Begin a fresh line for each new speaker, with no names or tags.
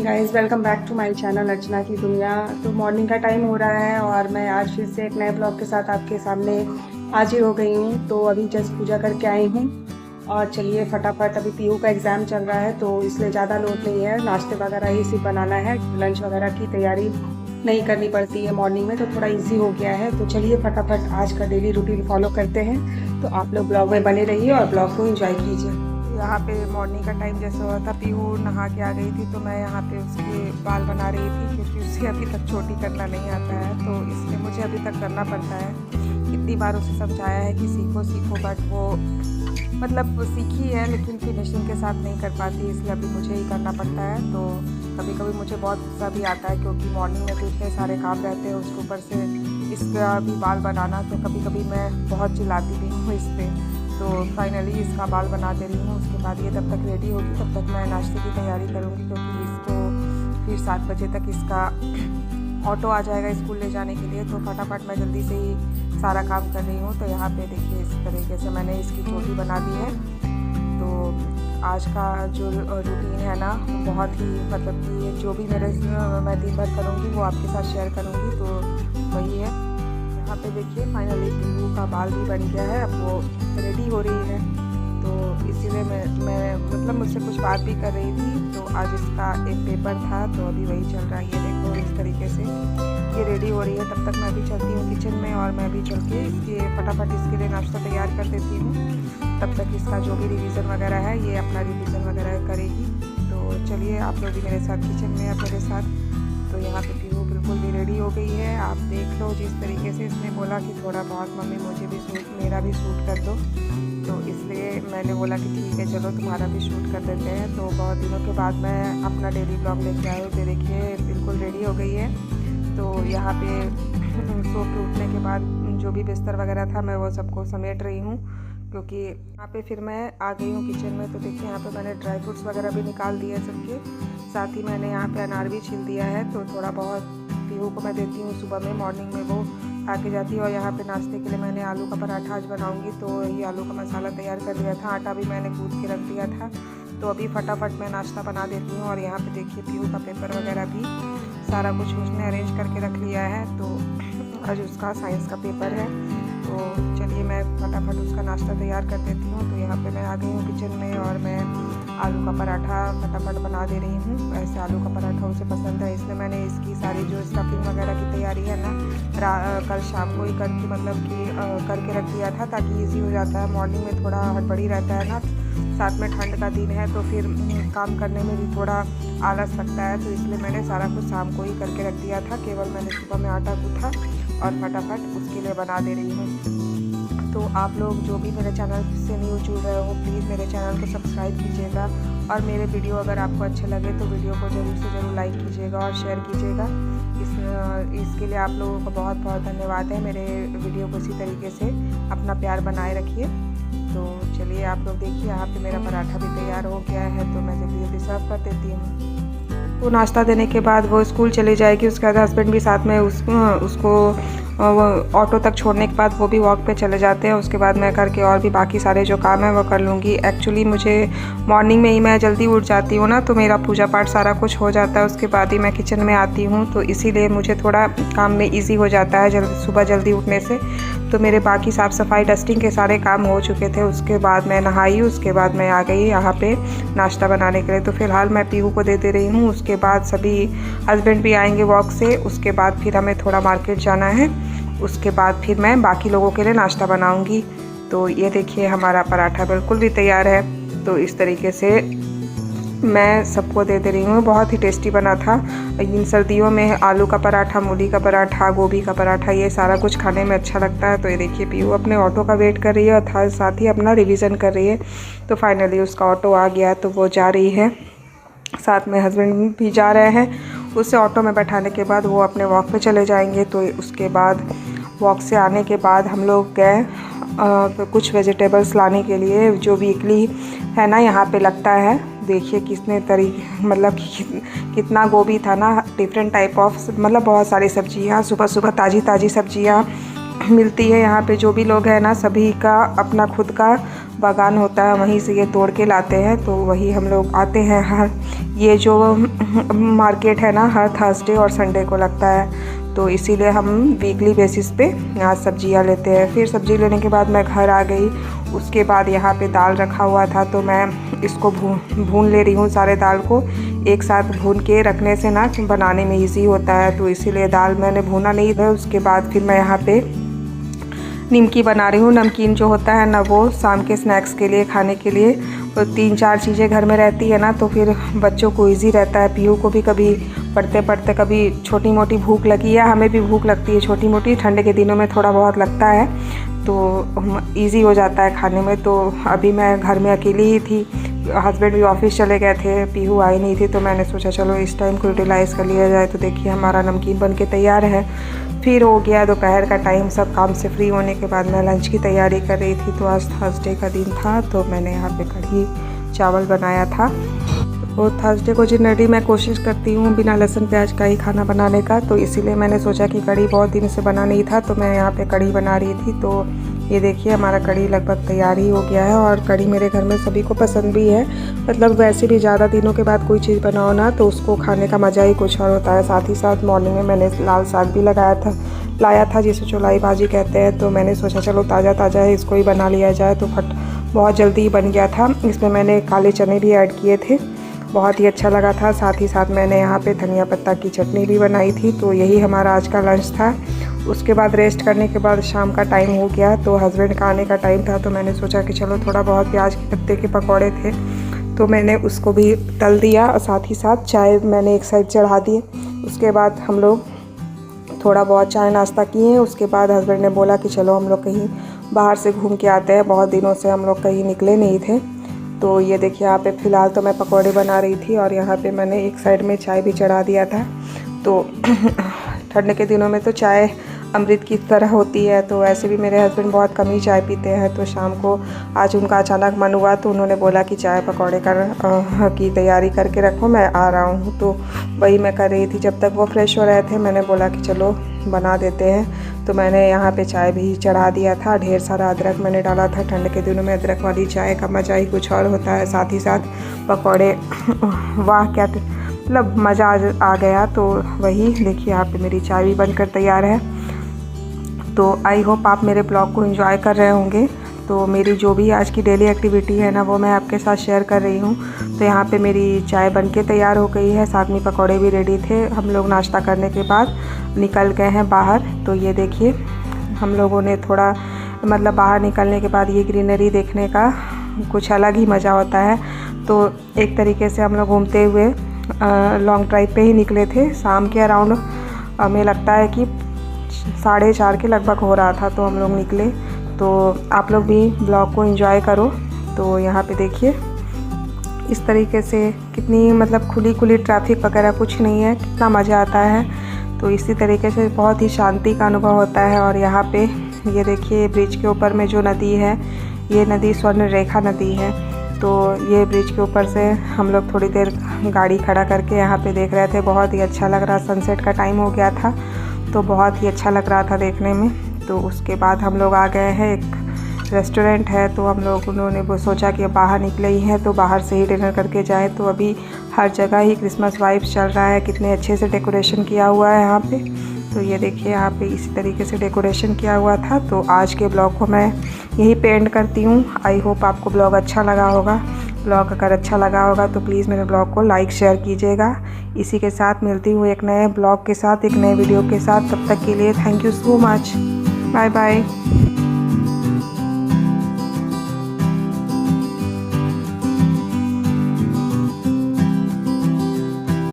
Guys, welcome back to my channel Archana की दुनिया। तो मॉर्निंग का टाइम हो रहा है और मैं आज फिर से एक नए ब्लॉग के साथ आपके सामने हाजिर हो गई हूँ। तो अभी जस्ट पूजा करके आई हूँ और चलिए फटाफट, अभी पीयू का एग्ज़ाम चल रहा है तो इसलिए ज़्यादा लोड नहीं है, नाश्ते वगैरह ही सिर्फ बनाना है, लंच वगैरह की तैयारी नहीं करनी पड़ती है मॉर्निंग में, तो थोड़ा ईजी हो गया है। तो चलिए फटाफट आज का डेली रूटीन फॉलो करते हैं। तो आप लोग ब्लॉग में बने रहिए और ब्लॉग को एंजॉय कीजिए। यहाँ पे मॉर्निंग का टाइम जैसे हुआ था, पीहू नहा के आ गई थी तो मैं यहाँ पे उसके बाल बना रही थी, क्योंकि उसे अभी तक छोटी करना नहीं आता है तो इसलिए मुझे अभी तक करना पड़ता है। कितनी बार उसे समझाया है कि सीखो सीखो, बट वो मतलब सीखी है लेकिन फिनिशिंग के साथ नहीं कर पाती, इसलिए अभी मुझे ही करना पड़ता है। तो कभी कभी मुझे बहुत गुस्सा भी आता है, क्योंकि मॉर्निंग में तो इतने सारे काम रहते हैं, उसके ऊपर से इसका भी बाल बनाना, तो कभी कभी मैं बहुत चिल्लाती भी हूँ इस पर। तो फाइनली इसका बाल बना दे रही हूँ। उसके बाद ये तब तक रेडी होगी, तब तक मैं नाश्ते की तैयारी करूँगी, क्योंकि इसको फिर 7 बजे तक इसका ऑटो आ जाएगा स्कूल ले जाने के लिए। तो फटाफट मैं जल्दी से ही सारा काम कर रही हूँ। तो यहाँ पे देखिए इस तरीके से मैंने इसकी चोटी बना दी है। तो आज का जो रूटीन है ना, बहुत ही मतलब कि जो भी मैं दिन भर करूँगी वो आपके साथ शेयर करूँगी, तो वही है। यहाँ पे देखिए फाइनली पीहू का बाल भी बन गया है, अब वो रेडी हो रही है। तो इसीलिए मैं मतलब मुझसे कुछ बात भी कर रही थी। तो आज इसका एक पेपर था तो अभी वही चल रहा है। ये देखो इस तरीके से ये रेडी हो रही है। तब तक मैं भी चलती हूँ किचन में और मैं भी चल के फटाफट इसके लिए नाश्ता तैयार कर देती हूँ। तब तक इसका जो भी रिवीज़न वगैरह है ये अपना रिवीज़न वगैरह करेगी। तो चलिए आप लोग भी मेरे साथ किचन में, आप मेरे साथ। तो यहाँ पे पीहू बिल्कुल भी रेडी हो गई है। आप देख लो जिस तरीके से इसने बोला कि थोड़ा बहुत मम्मी मुझे भी मेरा भी शूट कर दो, तो इसलिए मैंने बोला कि ठीक है चलो तुम्हारा भी शूट कर देते हैं। तो बहुत दिनों के बाद मैं अपना डेली ब्लॉग लेके आई हूँ। तो देखिए बिल्कुल रेडी हो गई है। तो यहाँ पे सो के उठने के बाद जो भी बिस्तर वगैरह था मैं वो सबको समेट रही हूँ, क्योंकि यहाँ पे फिर मैं आ गई हूँ किचन में। तो देखिए यहाँ पे मैंने ड्राई फ्रूट्स वगैरह भी निकाल दिए सबके, साथ ही मैंने यहाँ पे अनार भी छील दिया है। तो थोड़ा बहुत पीहू को मैं देती हूँ सुबह में, मॉर्निंग में वो आके जाती है। और यहाँ पे नाश्ते के लिए मैंने आलू का पराठा आज बनाऊँगी, तो ये आलू का मसाला तैयार कर लिया था, आटा भी मैंने गूँथ के रख दिया था। तो अभी फटाफट मैं नाश्ता बना देती हूँ। और यहाँ पे देखिए पीहू का पेपर वगैरह भी सारा कुछ उसने अरेंज करके रख लिया है। तो आज उसका साइंस का पेपर है। तो चलिए मैं फटाफट उसका नाश्ता तैयार कर देती हूँ। तो यहाँ पे मैं आ गई हूँ किचन में और मैं आलू का पराठा फटाफट बना दे रही हूँ। वैसे आलू का पराठा उसे पसंद है, इसलिए मैंने इसकी सारी जो स्टफिंग वगैरह की तैयारी है ना कल शाम को ही करके मतलब कि करके रख दिया था, ताकि ईजी हो जाता है। मॉर्निंग में थोड़ा हड़बड़ी रहता है ना, साथ में ठंड का दिन है तो फिर काम करने में भी थोड़ा आलस लगता है। तो इसलिए मैंने सारा कुछ शाम को ही करके रख दिया था। केवल मैंने सुबह में आटा गूँथा और फटाफट उसके लिए बना दे रही हूँ। तो आप लोग जो भी मेरे चैनल से न्यू जुड़ रहे हो प्लीज़ मेरे चैनल को सब्सक्राइब कीजिएगा, और मेरे वीडियो अगर आपको अच्छे लगे तो वीडियो को ज़रूर से ज़रूर लाइक कीजिएगा और शेयर कीजिएगा। इसके लिए आप लोगों का बहुत बहुत धन्यवाद है। मेरे वीडियो को इसी तरीके से अपना प्यार बनाए रखिए। तो चलिए आप लोग देखिए यहाँ पे मेरा पराठा भी तैयार हो गया है, तो मैं जल्दी जल्दी सर्व कर देती हूँ। तो नाश्ता देने के बाद वो स्कूल चली जाएगी, उसके बाद हस्बैंड भी साथ में उसको ऑटो तक छोड़ने के बाद वो भी वॉक पे चले जाते हैं। उसके बाद मैं घर के और भी बाकी सारे जो काम है वो कर लूँगी। एक्चुअली मुझे मॉर्निंग में ही मैं जल्दी उठ जाती हूँ ना, तो मेरा पूजा पाठ सारा कुछ हो जाता है, उसके बाद ही मैं किचन में आती हूँ। तो इसीलिए मुझे थोड़ा काम में ईजी हो जाता है सुबह जल्दी उठने से। तो मेरे बाकी साफ़ सफाई डस्टिंग के सारे काम हो चुके थे। उसके बाद मैं नहाई, उसके बाद मैं आ गई यहाँ पे नाश्ता बनाने के लिए। तो फ़िलहाल मैं पीहू को दे रही हूँ। उसके बाद सभी हस्बैंड भी आएंगे वॉक से, उसके बाद फिर हमें थोड़ा मार्केट जाना है, उसके बाद फिर मैं बाकी लोगों के लिए नाश्ता बनाऊंगी। तो ये देखिए हमारा पराठा बिल्कुल भी तैयार है। तो इस तरीके से मैं सबको दे रही हूँ। बहुत ही टेस्टी बना था। इन सर्दियों में आलू का पराठा, मूली का पराठा, गोभी का पराठा, ये सारा कुछ खाने में अच्छा लगता है। तो ये देखिए पीहू अपने ऑटो का वेट कर रही है और साथ ही अपना रिवीजन कर रही है। तो फाइनली उसका ऑटो आ गया तो वो जा रही है, साथ में हस्बैंड भी जा रहे हैं। उसे ऑटो में बैठाने के बाद वो अपने वॉक पे चले जाएंगे। तो उसके बाद वॉक से आने के बाद हम लोग गए कुछ वेजिटेबल्स लाने के लिए, जो वीकली है ना यहाँ पे लगता है। देखिए कितने तरीके मतलब कितना गोभी था ना, डिफरेंट टाइप ऑफ मतलब बहुत सारी सब्जियाँ, सुबह सुबह ताज़ी ताज़ी सब्जियाँ मिलती है। यहाँ पे जो भी लोग हैं ना, सभी का अपना खुद का बागान होता है, वहीं से ये तोड़ के लाते हैं। तो वही हम लोग आते हैं। हर ये जो मार्केट है ना, हर थर्सडे और संडे को लगता है, तो इसीलिए हम वीकली बेसिस पे यहाँ सब्जियाँ लेते हैं। फिर सब्ज़ी लेने के बाद मैं घर आ गई। उसके बाद यहाँ पे दाल रखा हुआ था, तो मैं इसको भून ले रही हूँ। सारे दाल को एक साथ भून के रखने से ना बनाने में इजी होता है, तो इसीलिए दाल मैंने भूना नहीं था। उसके बाद फिर मैं यहाँ पे निमकी बना रही हूँ। नमकीन जो होता है ना, वो शाम के स्नैक्स के लिए, खाने के लिए। तो 3-4 चीज़ें घर में रहती है ना, तो फिर बच्चों को इजी रहता है। पीहू को भी कभी पढ़ते पढ़ते कभी छोटी मोटी भूख लगी है, हमें भी भूख लगती है छोटी मोटी, ठंड के दिनों में थोड़ा बहुत लगता है, तो इजी हो जाता है खाने में। तो अभी मैं घर में अकेली ही थी, हस्बैंड भी ऑफिस चले गए थे, पीहू आई नहीं थी, तो मैंने सोचा चलो इस टाइम को यूटिलाइज़ कर लिया जाए। तो देखिए हमारा नमकीन बन के तैयार है। फिर हो गया दोपहर का टाइम, सब काम से फ्री होने के बाद मैं लंच की तैयारी कर रही थी। तो आज थर्सडे का दिन था, तो मैंने यहाँ पे कढ़ी चावल बनाया था। और थर्सडे को जनरली मैं कोशिश करती हूँ बिना लहसुन प्याज का ही खाना बनाने का, तो इसीलिए मैंने सोचा कि कढ़ी बहुत दिन से बना नहीं था, तो मैं यहाँ पे कढ़ी बना रही थी। तो ये देखिए हमारा कढ़ी लगभग तैयार ही हो गया है। और कढ़ी मेरे घर में सभी को पसंद भी है। मतलब वैसे भी ज़्यादा दिनों के बाद कोई चीज़ बनाओ ना, तो उसको खाने का मज़ा ही कुछ और होता है। साथ ही साथ मॉर्निंग में मैंने लाल साग भी लाया था, जिसे चौलाई भाजी कहते हैं। तो मैंने सोचा चलो ताज़ा ताज़ा है, इसको ही बना लिया जाए। तो बहुत जल्दी ही बन गया था। इसमें मैंने काले चने भी ऐड किए थे, बहुत ही अच्छा लगा था। साथ ही साथ मैंने यहाँ पे धनिया पत्ता की चटनी भी बनाई थी। तो यही हमारा आज का लंच था। उसके बाद रेस्ट करने के बाद शाम का टाइम हो गया, तो हस्बैंड का आने का टाइम था। तो मैंने सोचा कि चलो थोड़ा बहुत प्याज के पत्ते के पकौड़े थे, तो मैंने उसको भी तल दिया। और साथ ही साथ चाय मैंने एक साइड चढ़ा दी। उसके बाद हम लोग थोड़ा बहुत चाय नाश्ता किए। उसके बाद हस्बैंड ने बोला कि चलो हम लोग कहीं बाहर से घूम के आते हैं, बहुत दिनों से हम लोग कहीं निकले नहीं थे। तो ये देखिए यहाँ पे फ़िलहाल तो मैं पकौड़े बना रही थी, और यहाँ पे मैंने एक साइड में चाय भी चढ़ा दिया था। तो ठंड के दिनों में तो चाय अमृत की तरह होती है। तो वैसे भी मेरे हस्बैंड बहुत कम ही चाय पीते हैं, तो शाम को आज उनका अचानक मन हुआ, तो उन्होंने बोला कि चाय पकौड़े की तैयारी करके रखो, मैं आ रहा हूँ। तो वही मैं कर रही थी। जब तक वो फ्रेश हो रहे थे, मैंने बोला कि चलो बना देते हैं। तो मैंने यहाँ पे चाय भी चढ़ा दिया था। ढेर सारा अदरक मैंने डाला था। ठंड के दिनों में अदरक वाली चाय का मज़ा ही कुछ और होता है। साथ ही साथ पकौड़े, वाह क्या मतलब मज़ा आ गया। तो वही देखिए यहाँ पे मेरी चाय भी बनकर तैयार है। तो आई होप आप मेरे ब्लॉग को एंजॉय कर रहे होंगे। तो मेरी जो भी आज की डेली एक्टिविटी है ना, वो मैं आपके साथ शेयर कर रही हूँ। तो यहाँ पे मेरी चाय बनके तैयार हो गई है, साथ में पकौड़े भी रेडी थे। हम लोग नाश्ता करने के बाद निकल गए हैं बाहर। तो ये देखिए हम लोगों ने थोड़ा मतलब बाहर निकलने के बाद ये ग्रीनरी देखने का कुछ अलग ही मज़ा होता है। तो एक तरीके से हम लोग घूमते हुए लॉन्ग ड्राइव पे ही निकले थे। शाम के अराउंड हमें लगता है कि 4:30 के लगभग हो रहा था, तो हम लोग निकले। तो आप लोग भी ब्लॉग को एंजॉय करो। तो यहाँ पे देखिए इस तरीके से कितनी मतलब खुली ट्रैफिक वगैरह कुछ नहीं है, कितना मज़ा आता है। तो इसी तरीके से बहुत ही शांति का अनुभव होता है। और यहाँ पे ये देखिए ब्रिज के ऊपर में जो नदी है, ये नदी स्वर्ण रेखा नदी है। तो ये ब्रिज के ऊपर से हम लोग थोड़ी देर गाड़ी खड़ा करके यहाँ पे देख रहे थे। बहुत ही अच्छा लग रहा, सनसेट का टाइम हो गया था, तो बहुत ही अच्छा लग रहा था देखने में। तो उसके बाद हम लोग आ गए हैं, एक रेस्टोरेंट है, तो हम लोग उन्होंने वो सोचा कि बाहर निकले ही हैं तो बाहर से ही डिनर करके जाएं। तो अभी हर जगह ही क्रिसमस वाइब्स चल रहा है, कितने अच्छे से डेकोरेशन किया हुआ है यहाँ पे। तो ये देखिए यहाँ पे इसी तरीके से डेकोरेशन किया हुआ था। तो आज के ब्लॉग को मैं यहीं पे एंड करती हूँ। आई होप आपको ब्लॉग अच्छा लगा होगा। ब्लॉग अगर अच्छा लगा होगा तो प्लीज़ मेरे ब्लॉग को लाइक शेयर कीजिएगा। इसी के साथ मिलती हूँ एक नए ब्लॉग के साथ, एक नए वीडियो के साथ। तब तक के लिए thank you so much. Bye bye.